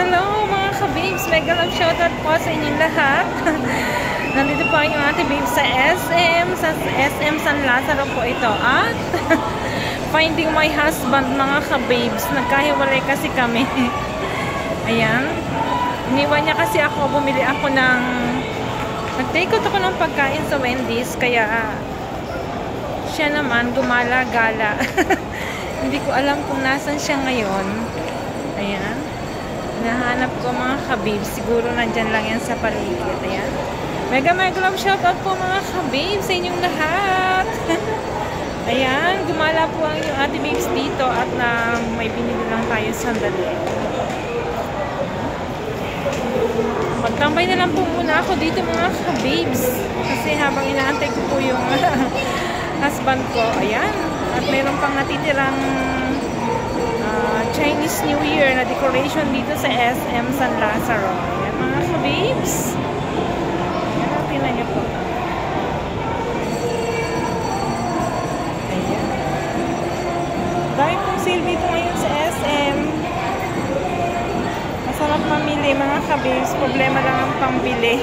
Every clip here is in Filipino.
Hello mga ka-babes! Mega love shoutout po sa inyong lahat. Nandito po yung ating babes sa SM San Lazaro po ito. At finding my husband mga ka-babes. Nagkahiwalay kasi kami. Ayan. Iniwan niya kasi ako. Bumili ako ng nag-take out ako ng pagkain sa Wendy's. Kaya siya naman gumala-gala. Hindi ko alam kung nasan siya ngayon. Ayan. Nahanap ko mga kabibs. Siguro nandyan lang yan sa paligid. Ayan. Mega love shoutout po mga kabibs sa inyong lahat. Ayan. Gumala po ang yung ate babes dito at na may binili lang tayo sandali. Magtambay na lang po muna ako dito mga kabibs. Kasi habang inaantay ko po yung husband ko. Ayan. At mayroon pang natitirang Chinese New Year na decoration dito sa SM San Lazaro. Ayan mga kabibs. Ayan, tingnan niyo po. Ayan. Dahil pong sale dito ngayon sa SM. Masarap mamili mga kabibs. Problema lang ang pambili.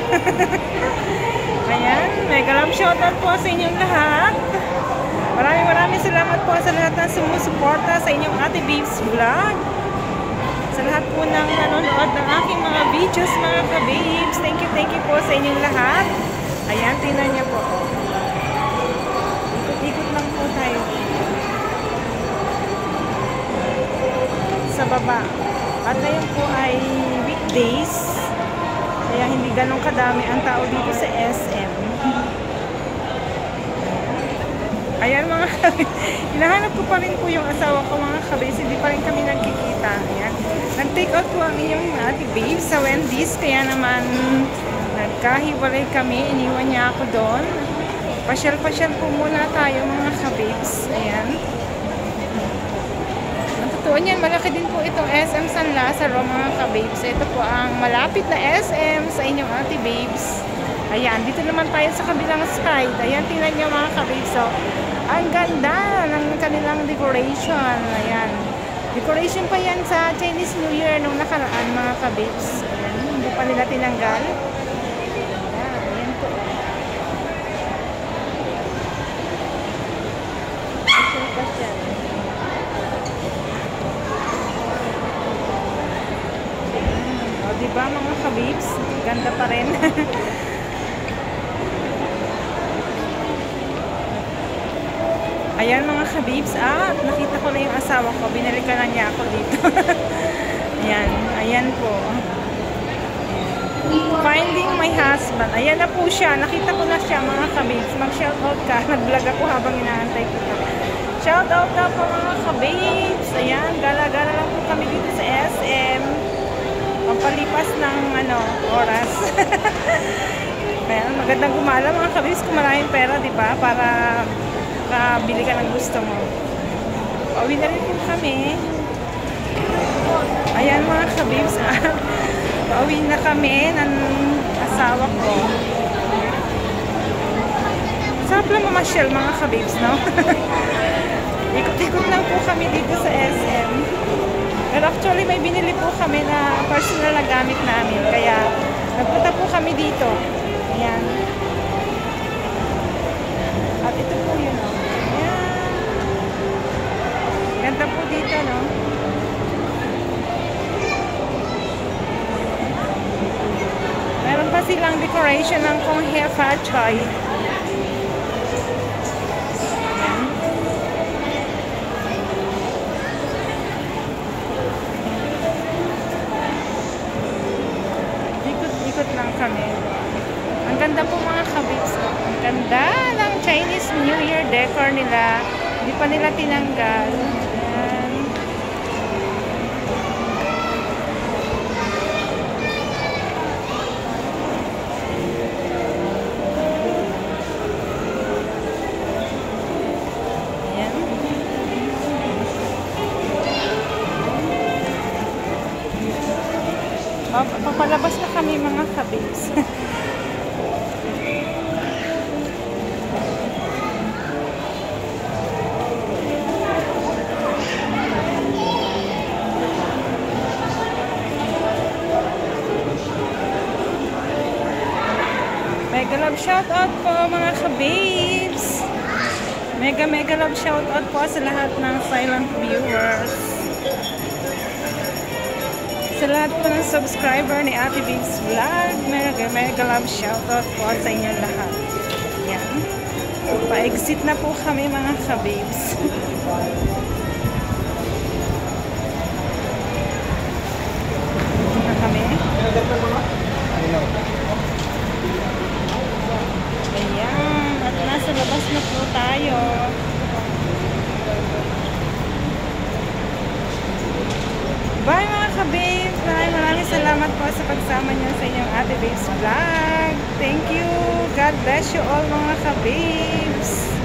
Ayan. Mega love shoutout po sa inyong lahat. Maraming salamat po sa lahat ng sumusuporta sa inyong ate babes vlog. Sa lahat po ng nanonood ng aking mga videos mga ka-babes. Thank you po sa inyong lahat. Ayan, tingnan niyo po. Ikot-ikot lang po tayo. Sa baba. At ngayon po ay weekdays. Kaya hindi ganun kadami ang tao dito sa SM. Ayan mga kabis. Hinahanap ko pa rin po yung asawa ko mga kabis. Hindi pa rin kami nagkikita. Ayan. Nag-take out po ang inyong ate babes sa Wendy's. Kaya naman nagkahiwalay kami. Iniwan niya ako doon. Pasyal-pasyal po muna tayo mga kabis. Ayan. Ang totoo niyan, malaki din po itong SM San Lazaro mga kababes. Ito po ang malapit na SM sa inyong ate babes. Ayan, dito naman tayo sa kabilang side. Ayan, tingnan nyo mga kababes. So, ang ganda ng kanilang decoration. Ayan. Decoration pa yan sa Chinese New Year nung nakaraan mga kababes. Ayan, hindi pa nila tinanggal. Ayan, ayan po. Ayan pa siya. O, diba mga kababes? Ganda pa rin. Ayan mga kabibs, nakita ko na yung asawa ko. Binalikan na niya ako dito. Ayan, ayan po. Ayan. Finding my husband. Ayan na po siya. Nakita ko na siya mga kabibs. Mag-shoutout ka. Nag-vlog ako habang inaantay ko ka. Shoutout na po mga kabibs. Ayan, gala-gala lang po kami dito sa SM. Pampalipas ng oras. Ayan, magandang gumala mga kabibs kung maraming pera, di ba? Para bili ka ng gusto mo. Pauwi na rin po kami. Ayan mga kabibs. Pauwi na kami ng asawa ko. Sarap lang mamasyal mga kabibs, no? Ikot-ikot lang po kami dito sa SM. Pero actually may binili po kami na personal na gamit namin. Kaya nagpunta po kami dito. Ayan. At ito po yun, no? Ayan. Ganda po dito, no? Meron pa silang decoration ng Kung He Fa Chai. Ikot-ikot lang kami. Ang ganda po mga kabibs. Ang ganda ng Chinese New Year decor nila. Hindi pa nila tinanggal. Ayan. Ayan. Papalabas na kami mga kabibs. Mega love shoutout po mga ka-babes. Mega love shoutout po sa lahat ng silent viewers. Sa lahat po ng subscriber ni Ate Babes Vlog. Mega love shoutout po sa inyo lahat. Yan. Pa-exit na po kami mga ka-babes. Kami. Ayan, at nasa labas na po tayo. Bye mga ka-babes. Maraming salamat po sa pagsama niyo sa inyong Ate Babes Vlog. Thank you. God bless you all mga ka-babes.